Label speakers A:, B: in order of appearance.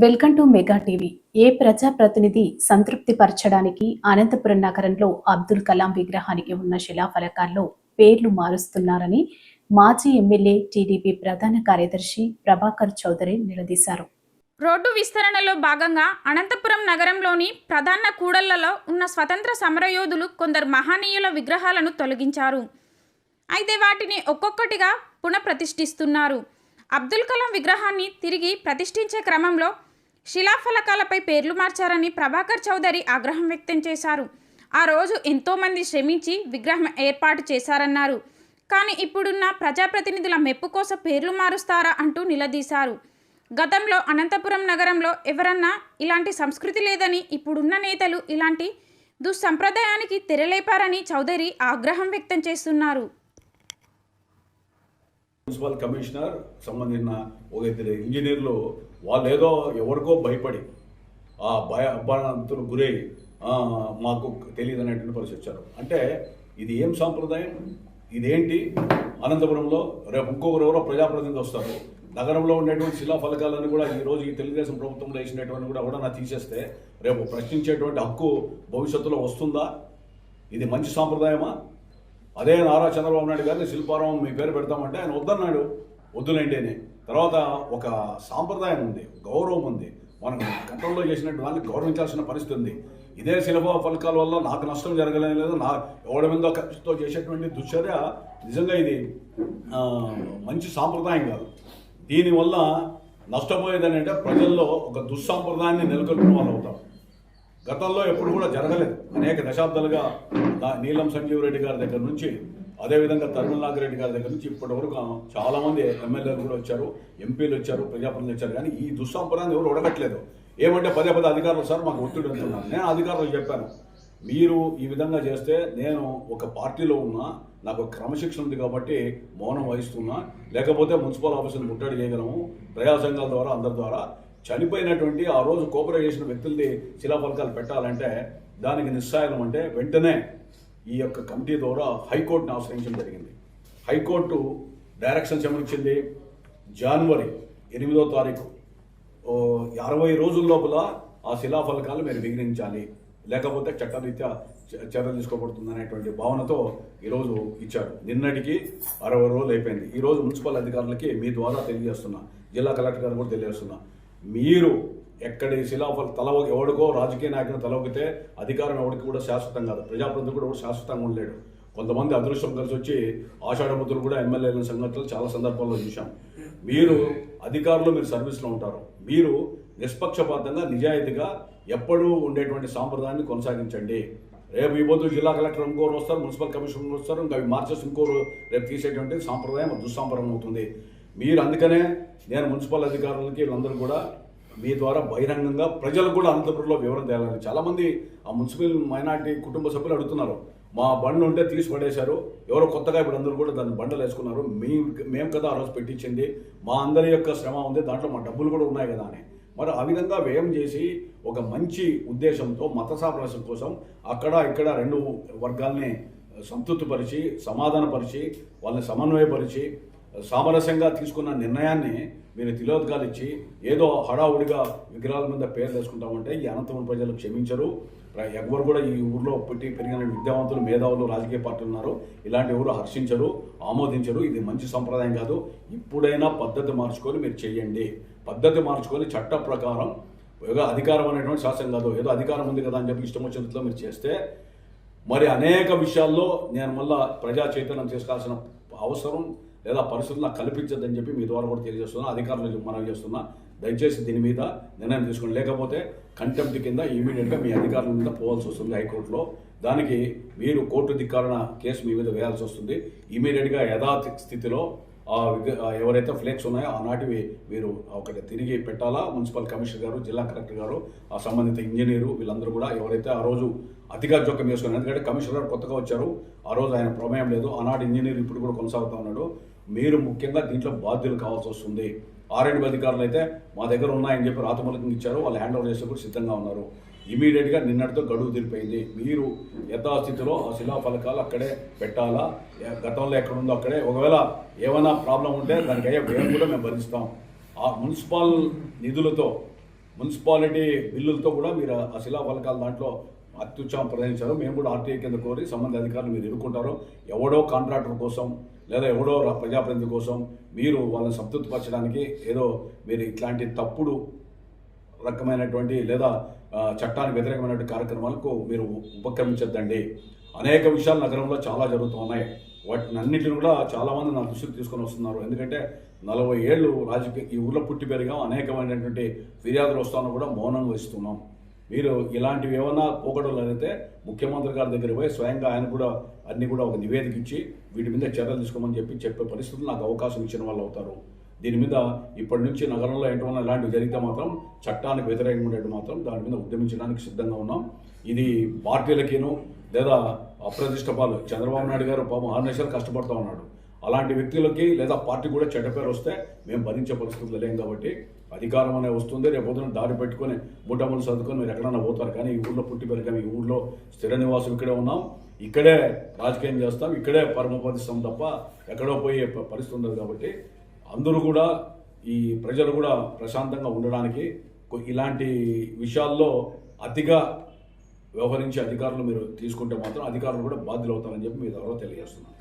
A: Welcome to mega TV. ఏ ప్రజాప్రతినిధి సంతృప్తి పరచడానికి అనంతపురం నగరంలో అబ్దుల్ కలాం విగ్రహానికి ఉన్న శిలాఫలకాల్లో పేర్లు మారుస్తున్నారని మాజీ ఎమ్మెల్యే టీడీపీ ప్రధాన కార్యదర్శి ప్రభాకర్ చౌదరి నిలదీశారు.
B: రోడ్డు విస్తరణలో భాగంగా అనంతపురం నగరంలోని ప్రధాన కూడళ్లలో ఉన్న స్వతంత్ర సమరయోధులు కొందరు మహనీయుల విగ్రహాలను తొలగించారు. అయితే వాటిని ఒక్కొక్కటిగా పునఃప్రతిష్ఠిస్తున్నారు. అబ్దుల్ కలాం విగ్రహాన్ని తిరిగి ప్రతిష్ఠించే క్రమంలో శిలాఫలకాలపై పేర్లు మార్చారని ప్రభాకర్ చౌదరి ఆగ్రహం వ్యక్తం చేశారు. ఆ రోజు ఎంతోమంది శ్రమించి విగ్రహం ఏర్పాటు చేశారన్నారు. కానీ ఇప్పుడున్న ప్రజాప్రతినిధుల మెప్పు కోసం పేర్లు మారుస్తారా అంటూ నిలదీశారు. గతంలో అనంతపురం నగరంలో ఎవరన్నా ఇలాంటి సంస్కృతి లేదని, ఇప్పుడున్న నేతలు ఇలాంటి దుస్సంప్రదాయానికి తెరలేపారని చౌదరి ఆగ్రహం వ్యక్తం చేస్తున్నారు.
C: మున్సిపల్ కమిషనర్ సంబంధించిన ఒక ఇద్దరు ఇంజనీర్లు వాళ్ళు ఏదో ఎవరికో భయపడి ఆ అబ్బానంతులు గురై మాకు తెలియదు అనేటువంటి పరిస్థితి వచ్చారు. అంటే ఇది ఏం సాంప్రదాయం? ఇదేంటి? అనంతపురంలో రేపు ఇంకొకరు ఎవరో ప్రజాప్రతినిధి వస్తారు, నగరంలో ఉండేటువంటి శిలాఫలకాలను కూడా ఈరోజు ఈ తెలుగుదేశం ప్రభుత్వంలో వేసినటువంటి కూడా ఎవడన్నా తీసేస్తే రేపు ప్రశ్నించేటువంటి హక్కు భవిష్యత్తులో వస్తుందా? ఇది మంచి సాంప్రదాయమా? అదే నారా చంద్రబాబు నాయుడు గారిని శిల్పారావం మీ పేరు పెడతామంటే ఆయన వద్దన్నాడు, వద్దులేండి అని. తర్వాత ఒక సాంప్రదాయం ఉంది, గౌరవం ఉంది, మనం గతంలో చేసినట్టు దాన్ని గౌరవించాల్సిన పరిస్థితి ఉంది. ఇదే శిల్ప ఫలకాల వల్ల నాకు నష్టం జరగలేదు, నా ఎవరి మీద ఖర్చుతో చేసేటువంటి దుశ్చర్య నిజంగా ఇది మంచి సాంప్రదాయం కాదు. దీనివల్ల నష్టపోయేదని అంటే ప్రజల్లో ఒక దుస్సాంప్రదాయాన్ని నెలకొల్పిన వాళ్ళు అవుతారు. గతంలో ఎప్పుడు కూడా జరగలేదు. అనేక దశాబ్దాలుగా నీలం సంజీవ్ రెడ్డి గారి దగ్గర నుంచి, అదేవిధంగా తరుణ్ నాగిరెడ్డి గారి దగ్గర నుంచి ఇప్పటి వరకు చాలామంది ఎమ్మెల్యేలు కూడా వచ్చారు, ఎంపీలు వచ్చారు, ప్రజాప్రతినిధులు వచ్చారు. కానీ ఈ దుస్సాంప్రదాయాన్ని ఎవరు ఒడగట్లేదు. ఏమంటే పదే అధికారులు సార్ మాకు ఒత్తిడి అంటున్నాను. నేను అధికారులకు చెప్పాను, మీరు ఈ విధంగా చేస్తే నేను ఒక పార్టీలో ఉన్నా, నాకు క్రమశిక్షణ ఉంది కాబట్టి మౌనం వహిస్తున్నా, లేకపోతే మున్సిపల్ ఆఫీసులు ముట్టడి చేయగలము ప్రజా సంఘాల ద్వారా, అందరి ద్వారా. చనిపోయినటువంటి ఆ రోజు కోఆపరేట్ చేసిన వ్యక్తులది శిలాఫలకాలు పెట్టాలంటే దానికి నిస్సాయం అంటే వెంటనే ఈ యొక్క కమిటీ ద్వారా హైకోర్టును ఆశ్రయించడం జరిగింది. High court directions ఏమనిచ్చింది? జనవరి 8వ తారీఖు 60 రోజుల లోపల ఆ శిలాఫలకాలు మీరు విఘ్నించాలి, లేకపోతే చట్టరీత్యా చర్యలు తీసుకోబడుతుంది అనేటువంటి భావనతో ఈరోజు ఇచ్చారు. నిన్నటికి 60 రోజులు అయిపోయింది. ఈరోజు మున్సిపల్ అధికారులకి మీ ద్వారా తెలియజేస్తున్నా, జిల్లా కలెక్టర్ గారు కూడా తెలియజేస్తున్నా, మీరు ఎక్కడి తల ఎవడికో రాజకీయ నాయకుని తలవగితే అధికారం ఎవరికి కూడా శాశ్వతం కాదు, ప్రజాప్రతినిధులు కూడా శాశ్వతంగా ఉండలేడు. కొంతమంది అదృష్టం కలిసి వచ్చి ఆషాఢముద్దులు కూడా ఎమ్మెల్యేల సంఘటనలు చాలా సందర్భాల్లో చూశాం. మీరు అధికారులు, మీరు సర్వీస్లో ఉంటారు, మీరు నిష్పక్షపాతంగా నిజాయితీగా ఎప్పుడూ ఉండేటువంటి సాంప్రదాయాన్ని కొనసాగించండి. రేపు ఈ పొద్దు జిల్లా కలెక్టర్ ఇంకోరు వస్తారు, మున్సిపల్ కమిషనర్ వస్తారు, ఇంకా అవి మార్చేసి ఇంకోరు రేపు తీసేటువంటి సాంప్రదాయం దుస్సాంప్రదాయం అవుతుంది. మీరు అందుకనే నేను మున్సిపల్ అధికారులకి వీళ్ళందరూ కూడా మీ ద్వారా బహిరంగంగా ప్రజలకు కూడా అనంతపురంలో వివరణ తేలాలి. చాలామంది ఆ మున్సిపల్ మైనార్టీ కుటుంబ సభ్యులు అడుగుతున్నారు, మా బండ్లు ఉంటే తీసి పడేశారు, ఎవరో కొత్తగా ఇప్పుడు అందరూ కూడా దాన్ని బండలు వేసుకున్నారు, మేము కదా ఆ రోజు పెట్టించింది, మా అందరి యొక్క శ్రమ ఉంది, దాంట్లో మా డబ్బులు కూడా ఉన్నాయి కదా అని. మరి ఆ విధంగా వ్యయం చేసి ఒక మంచి ఉద్దేశంతో మత సామరస్యం కోసం అక్కడ ఇక్కడ రెండు వర్గాల్ని సంతృప్తిపరిచి, సమాధానపరిచి, వాళ్ళని సమన్వయపరిచి సామరస్యంగా తీసుకున్న నిర్ణయాన్ని మీరు తిలోదకాలు ఇచ్చి ఏదో హడావుడిగా విగ్రహాల మీద పేర్లు వేసుకుంటామంటే ఈ అనంతపురం ప్రజలు క్షమించరు. ఎవరు కూడా ఈ ఊర్లో పుట్టి పెరిగిన విద్యావంతులు, మేధావులు, రాజకీయ పార్టీలు ఉన్నారు, ఇలాంటి ఎవరు హర్షించరు, ఆమోదించరు. ఇది మంచి సంప్రదాయం కాదు. ఇప్పుడైనా పద్ధతి మార్చుకొని మీరు చేయండి. పద్ధతి మార్చుకొని చట్ట ప్రకారం, ఏదో అధికారం అనేటువంటి శాసనం కాదు, ఏదో అధికారం ఉంది కదా అని చెప్పి ఇష్టం వచ్చినట్లు మీరు చేస్తే మరి అనేక విషయాల్లో నేను మళ్ళా ప్రజా చైతన్యం చేసుకోవాల్సిన అవసరం లేదా పరిస్థితులు నాకు కల్పించద్దని చెప్పి మీ ద్వారా కూడా తెలియజేస్తున్నా, అధికారులకు మనవి చేస్తున్నా. దయచేసి దీని మీద నిర్ణయం తీసుకోండి, లేకపోతే కంటెంప్ట్ కింద ఇమీడియట్గా మీ అధికారుల మీద పోవాల్సి వస్తుంది హైకోర్టులో. దానికి మీరు కోర్టు ధిక్కారణ కేసు మీ మీద వేయాల్సి వస్తుంది. ఇమీడియట్గా యథాస్థితిలో ఎవరైతే ఫ్లేక్స్ ఉన్నాయో ఆనాటివి మీరు ఒకటి తిరిగి పెట్టాలా. మున్సిపల్ కమిషనర్ గారు, జిల్లా కలెక్టర్ గారు, ఆ సంబంధిత ఇంజనీరు వీళ్ళందరూ కూడా ఎవరైతే ఆ రోజు అతిగా జోక్యం చేసుకున్నారు, ఎందుకంటే కమిషనర్ గారు కొత్తగా వచ్చారు, ఆ రోజు ఆయన ప్రమేయం లేదు, ఆనాడు ఇంజనీర్ ఇప్పుడు కూడా కొనసాగుతూ ఉన్నాడు. మీరు ముఖ్యంగా దీంట్లో బాధ్యులు కావాల్సి వస్తుంది. ఆర్ఎండ్బి అధికారులు అయితే మా దగ్గర ఉన్నాయని చెప్పి రాతమూలకంగా ఇచ్చారు, వాళ్ళు హ్యాండ్ ఓవర్ చేసే కూడా సిద్ధంగా ఉన్నారు. ఇమీడియట్గా నిన్నటితో గడువు తీరిపోయింది. మీరు యథాస్థితిలో ఆ శిలాఫలకాలు అక్కడే పెట్టాలా, గతంలో ఎక్కడుందో అక్కడే. ఒకవేళ ఏమైనా ప్రాబ్లం ఉంటే దానికి అయ్యే వ్యయం కూడా మేము భరిస్తాం. ఆ మున్సిపల్ నిధులతో మున్సిపాలిటీ బిల్లులతో కూడా మీరు ఆ శిలాఫలకాల దాంట్లో అత్యుత్సాహం ప్రదర్శించారు. మేము కూడా ఆర్టీఐ కింద కోరి సంబంధిత అధికారులు మీరు ఎదుర్కొంటారు. ఎవడో కాంట్రాక్టర్ కోసం లేదా ఎవడో ప్రజాప్రతినిధి కోసం మీరు వాళ్ళని సంతృప్తిపరచడానికి ఏదో మీరు ఇట్లాంటి తప్పుడు రకమైనటువంటి లేదా చట్టానికి వ్యతిరేకమైనటువంటి కార్యక్రమాలకు మీరు ఉపక్రమించద్దండి. అనేక విషయాలు నగరంలో చాలా జరుగుతూ ఉన్నాయి. వాటిని అన్నింటిని కూడా చాలామంది నా దృష్టికి తీసుకొని వస్తున్నారు. ఎందుకంటే 40 ఏళ్ళు రాజకీయ ఈ ఊళ్ళో పుట్టి పెరిగాం, అనేకమైనటువంటి ఫిర్యాదులు వస్తాను కూడా మౌనంగా వస్తున్నాం. మీరు ఇలాంటివి ఏమైనా పోకడలు అయితే ముఖ్యమంత్రి గారి దగ్గర పోయి స్వయంగా ఆయన కూడా అన్ని కూడా ఒక నివేదిక ఇచ్చి వీటి మీద చర్యలు తీసుకోమని చెప్పే పరిస్థితులు నాకు అవకాశం ఇచ్చిన వాళ్ళు అవుతారు. దీని మీద ఇప్పటి నుంచి నగరంలో ఏంటన్నా ఇలాంటివి జరిగితే మాత్రం చట్టానికి వ్యతిరేకంగా ఉండేది మాత్రం దాని మీద ఉద్యమించడానికి సిద్ధంగా ఉన్నాం. ఇది పార్టీలకిను లేదా అప్రతిష్ట పాలు చంద్రబాబు నాయుడు గారు పాపం 6 నిమిషాలు కష్టపడుతూ ఉన్నాడు. అలాంటి వ్యక్తులకి లేదా పార్టీ కూడా చెడ్డ పేరు వస్తే మేము భరించే పరిస్థితులు లేం. కాబట్టి అధికారం అనే వస్తుంది, రేపొద్దున దారి పెట్టుకొని మూటములు సర్దుకొని మీరు ఎక్కడన్నా పోతారు. కానీ ఈ ఊళ్ళో పుట్టి పెరిగాం, ఈ ఊళ్ళో స్థిర నివాసం ఇక్కడే ఉన్నాం, ఇక్కడే రాజకీయం చేస్తాం, ఇక్కడే పరమపదిస్తాం తప్ప ఎక్కడో పోయే పరిస్థితి ఉండదు. కాబట్టి అందరూ కూడా ఈ ప్రజలు కూడా ప్రశాంతంగా ఉండడానికి ఇలాంటి విషయాల్లో అతిగా వ్యవహరించే అధికారులు మీరు తీసుకుంటే మాత్రం అధికారులు కూడా బాధ్యులు అవుతారని చెప్పి మీ ద్వారా తెలియజేస్తున్నాను.